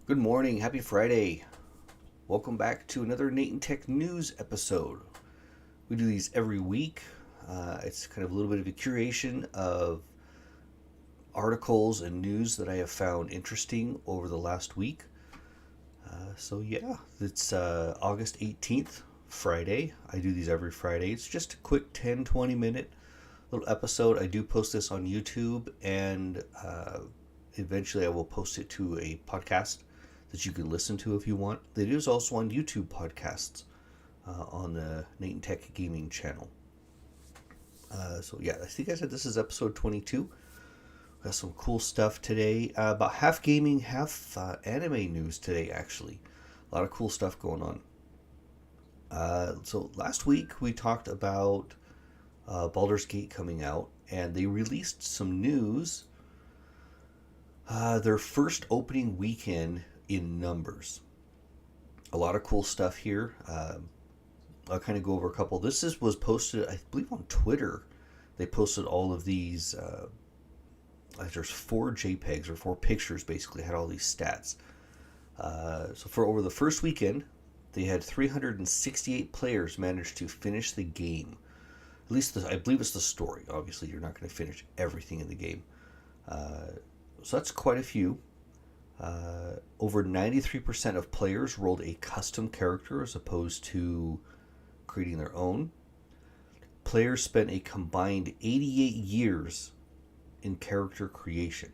Good morning. Happy Friday. Welcome back to another NaytonTech news episode. We do these every week. It's kind of a little bit of a curation of articles and news that I have found interesting over the last week. It's August 18th, Friday. I do these every Friday. It's just a quick 10-20 minute little episode. I do post this on YouTube, and eventually I will post it to a podcast that you can listen to if you want. It is also on YouTube podcasts on the NaytonTech Gaming channel. I think I said this is episode 22. Got some cool stuff today. About half gaming, half anime news today, actually. A lot of cool stuff going on. So last week we talked about Baldur's Gate coming out, and they released some news. Their first opening weekend in numbers. A lot of cool stuff here. I'll kind of go over a couple. Was posted, I believe, on Twitter. They posted all of these. There's 4 JPEGs or 4 pictures, basically had all these stats. So for over the first weekend, they had 368 players manage to finish the game. At least I believe it's the story. Obviously, you're not going to finish everything in the game. So that's quite a few. Over 93% of players rolled a custom character as opposed to creating their own. Players spent a combined 88 years in character creation.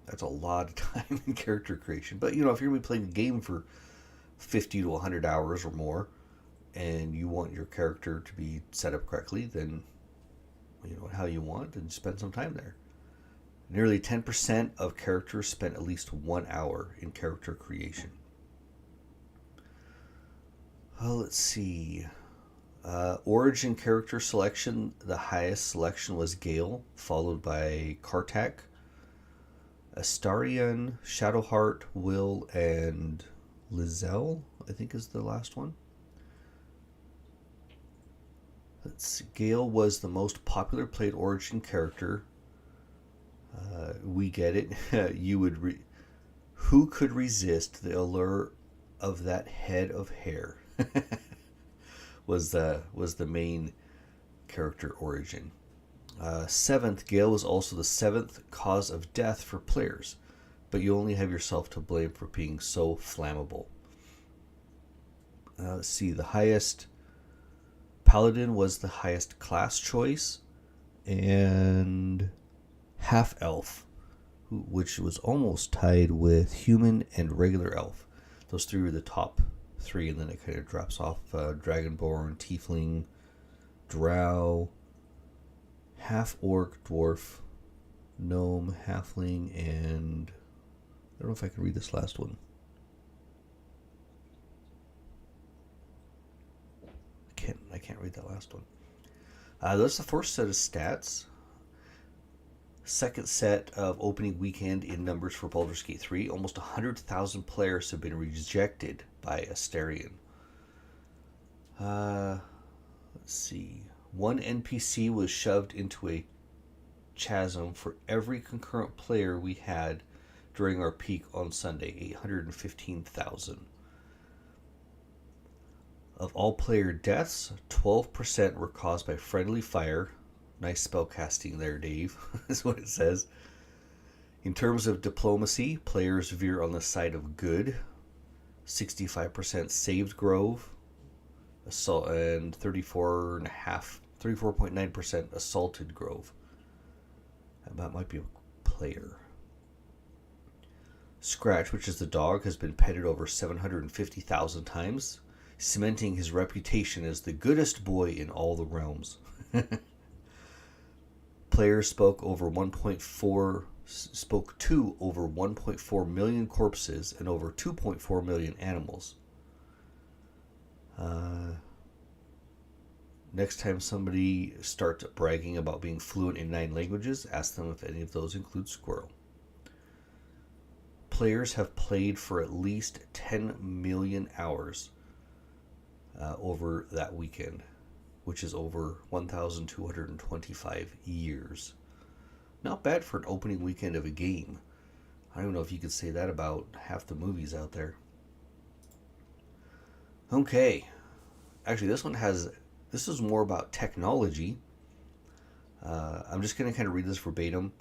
That's a lot of time in character creation. But, if you're going to be playing a game for 50 to 100 hours or more, and you want your character to be set up correctly, then, how you want, and spend some time there. Nearly 10% of characters spent at least 1 hour in character creation. Let's see. Origin character selection, the highest selection was Gale, followed by Kartak, Astarion, Shadowheart, Will, and Lizelle, I think is the last one. Gale was the most popular played Origin character. We get it. Who could resist the allure of that head of hair? was the main character origin. Seventh, Gale was also the 7th cause of death for players, but you only have yourself to blame for being so flammable. Let's see. The highest Paladin was the highest class choice, and half elf, which was almost tied with human and regular elf. Those 3 were the top 3, and then it kind of drops off. Dragonborn, tiefling, drow, half orc, dwarf, gnome, halfling, and I don't know if I can read this last one. I can't read that last one. That's the first set of stats. Second set of opening weekend in numbers for Baldur's Gate 3. Almost 100,000 players have been rejected by Astarion. Let's see. 1 NPC was shoved into a chasm for every concurrent player we had during our peak on Sunday. 815,000. Of all player deaths, 12% were caused by friendly fire. Nice spell casting there, Dave, is what it says. In terms of diplomacy, players veer on the side of good. 65% saved Grove, assault, and 34.9% assaulted Grove. That might be a player. Scratch, which is the dog, has been petted over 750,000 times, cementing his reputation as the goodest boy in all the realms. Players spoke to over 1.4 million corpses and over 2.4 million animals. Next time somebody starts bragging about being fluent in 9 languages, ask them if any of those include squirrel. Players have played for at least 10 million hours over that weekend, which is over 1,225 years. Not bad for an opening weekend of a game. I don't know if you could say that about half the movies out there. Okay. Actually, this is more about technology. I'm just going to kind of read this verbatim.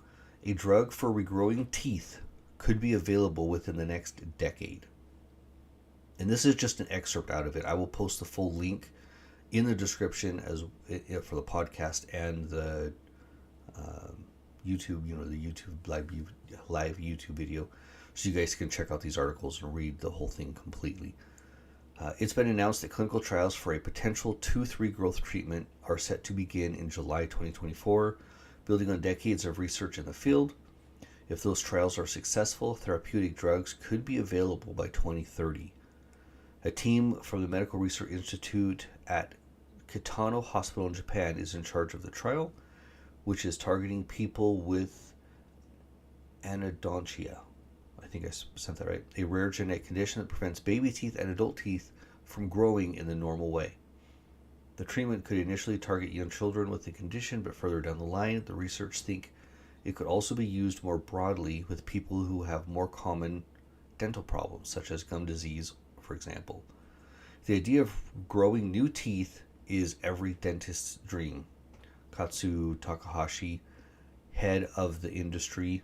A drug for regrowing teeth could be available within the next decade. And this is just an excerpt out of it. I will post the full link in the description as for the podcast and the YouTube, the YouTube live YouTube video, so you guys can check out these articles and read the whole thing completely. It's been announced that clinical trials for a potential tooth regrowth treatment are set to begin in July 2024, building on decades of research in the field. If those trials are successful, therapeutic drugs could be available by 2030. A team from the Medical Research Institute at Kitano Hospital in Japan is in charge of the trial, which is targeting people with anodontia. I think I said that right. A rare genetic condition that prevents baby teeth and adult teeth from growing in the normal way. The treatment could initially target young children with the condition, but further down the line, the research think it could also be used more broadly with people who have more common dental problems, such as gum disease, for example. The idea of growing new teeth is every dentist's dream. Katsu Takahashi, head of the industry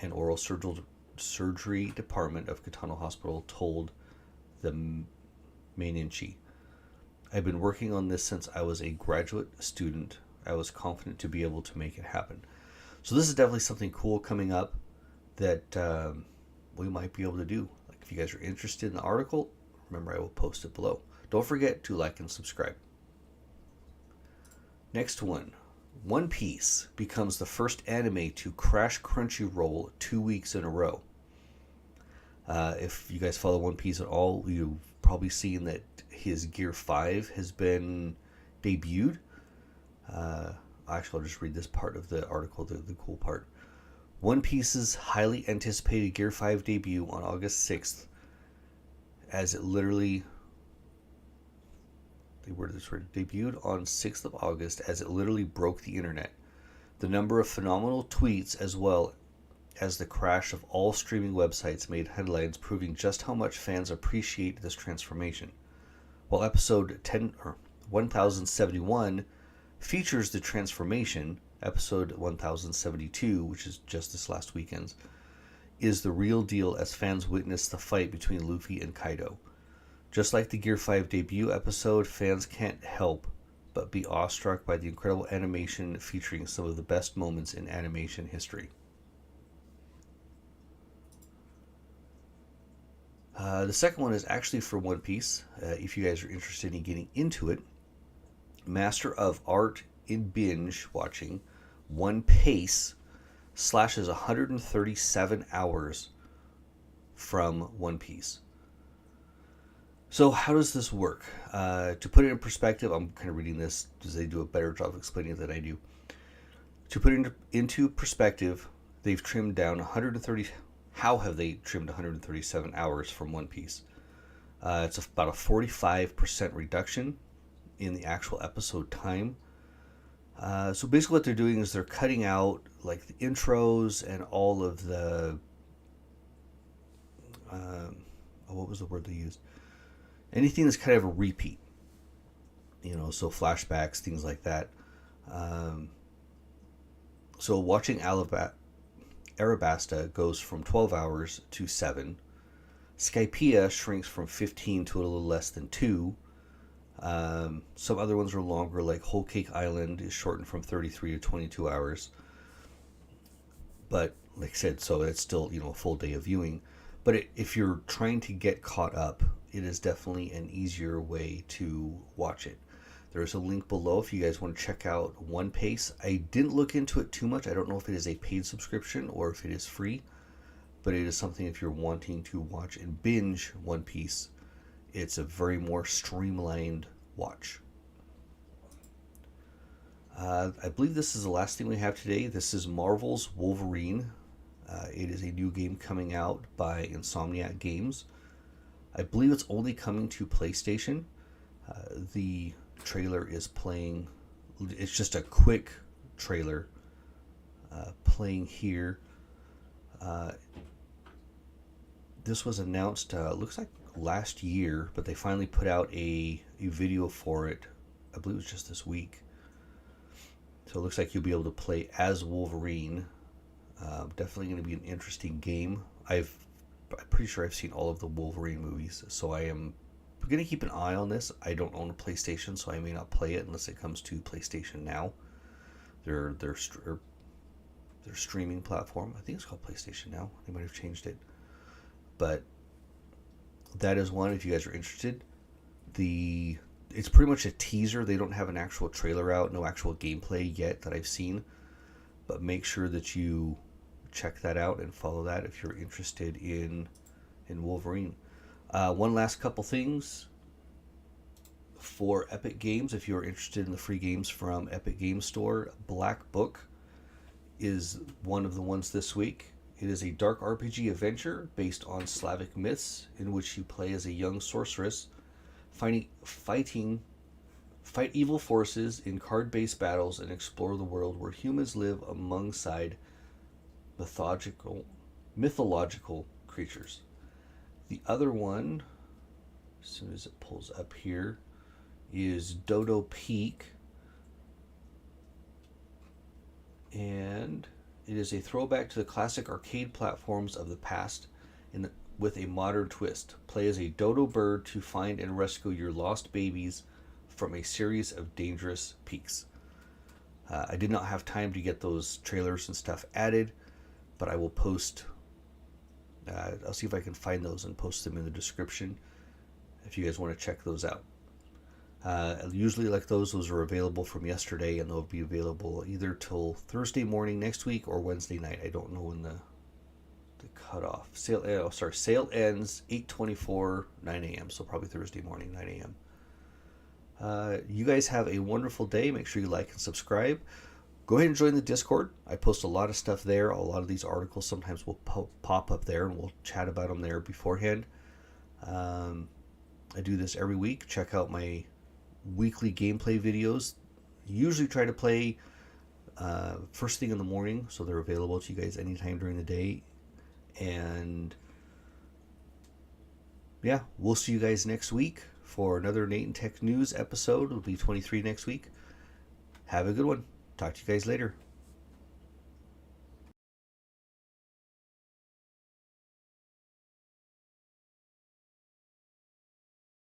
and oral surgery department of Kitano Hospital, told the Mainichi, "I've been working on this since I was a graduate student. I was confident to be able to make it happen." So this is definitely something cool coming up that we might be able to do. Like, if you guys are interested in the article, remember, I will post it below. Don't forget to like and subscribe. Next one. One Piece becomes the first anime to crash Crunchyroll 2 weeks in a row. If you guys follow One Piece at all, you've probably seen that his Gear 5 has been debuted. Actually, I'll just read this part of the article, the cool part. One Piece's highly anticipated Gear 5 debut on August 6th, as it literally... They worded this right. Debuted on 6th of August as it literally broke the internet. The number of phenomenal tweets as well as the crash of all streaming websites made headlines, proving just how much fans appreciate this transformation. While episode 1071 features the transformation, episode 1072, which is just this last weekend's, is the real deal as fans witness the fight between Luffy and Kaido. Just like the Gear 5 debut episode, fans can't help but be awestruck by the incredible animation featuring some of the best moments in animation history. The second one is actually for One Piece, if you guys are interested in getting into it. Master of Art in Binge-Watching, One Piece slashes 137 hours from One Piece. So how does this work? To put it in perspective, I'm kind of reading this because they do a better job of explaining it than I do. To put it into perspective, they've trimmed down 130. How have they trimmed 137 hours from One Piece? It's about a 45% reduction in the actual episode time. So basically what they're doing is they're cutting out like the intros and all of the... what was the word they used? Anything that's kind of a repeat, so flashbacks, things like that. So watching Arabasta goes from 12 hours to 7. Skypiea shrinks from 15 to a little less than 2. Some other ones are longer, like Whole Cake Island is shortened from 33 to 22 hours. But like I said, so it's still, a full day of viewing. But if you're trying to get caught up, it is definitely an easier way to watch it. There's a link below if you guys want to check out One Piece. I didn't look into it too much. I don't know if it is a paid subscription or if it is free. But it is something if you're wanting to watch and binge One Piece, it's a very more streamlined watch. I believe this is the last thing we have today. This is Marvel's Wolverine. It is a new game coming out by Insomniac Games. I believe it's only coming to PlayStation. The trailer is playing. It's just a quick trailer playing here. This was announced, looks like last year, but they finally put out a video for it. I believe it was just this week. So it looks like you'll be able to play as Wolverine. Definitely going to be an interesting game. I'm pretty sure I've seen all of the Wolverine movies, so I am going to keep an eye on this. I don't own a PlayStation, so I may not play it unless it comes to PlayStation Now. Their streaming platform. I think it's called PlayStation Now. They might have changed it, but that is one. If you guys are interested, it's pretty much a teaser. They don't have an actual trailer out, no actual gameplay yet that I've seen, but make sure that you check that out and follow that if you're interested in Wolverine. One last couple things for Epic Games. If you're interested in the free games from Epic Games Store, Black Book is one of the ones this week. It is a dark RPG adventure based on Slavic myths in which you play as a young sorceress fight evil forces in card-based battles and explore the world where humans live alongside mythological creatures. The other one, as soon as it pulls up here, is Dodo Peak, and it is a throwback to the classic arcade platforms of the past with a modern twist. Play as a dodo bird to find and rescue your lost babies from a series of dangerous peaks. I did not have time to get those trailers and stuff added, but I will post. I'll see if I can find those and post them in the description if you guys want to check those out. Usually, like those are available from yesterday, and they'll be available either till Thursday morning next week or Wednesday night. I don't know when the cutoff sale. Sale ends 8:24, 9 a.m. So probably Thursday morning, 9 a.m. You guys have a wonderful day. Make sure you like and subscribe. Go ahead and join the Discord. I post a lot of stuff there. A lot of these articles sometimes will pop up there, and we'll chat about them there beforehand. I do this every week. Check out my weekly gameplay videos. Usually try to play first thing in the morning, so they're available to you guys anytime during the day. And yeah, we'll see you guys next week for another NaytonTech News episode. It'll be 23 next week. Have a good one. Talk to you guys later.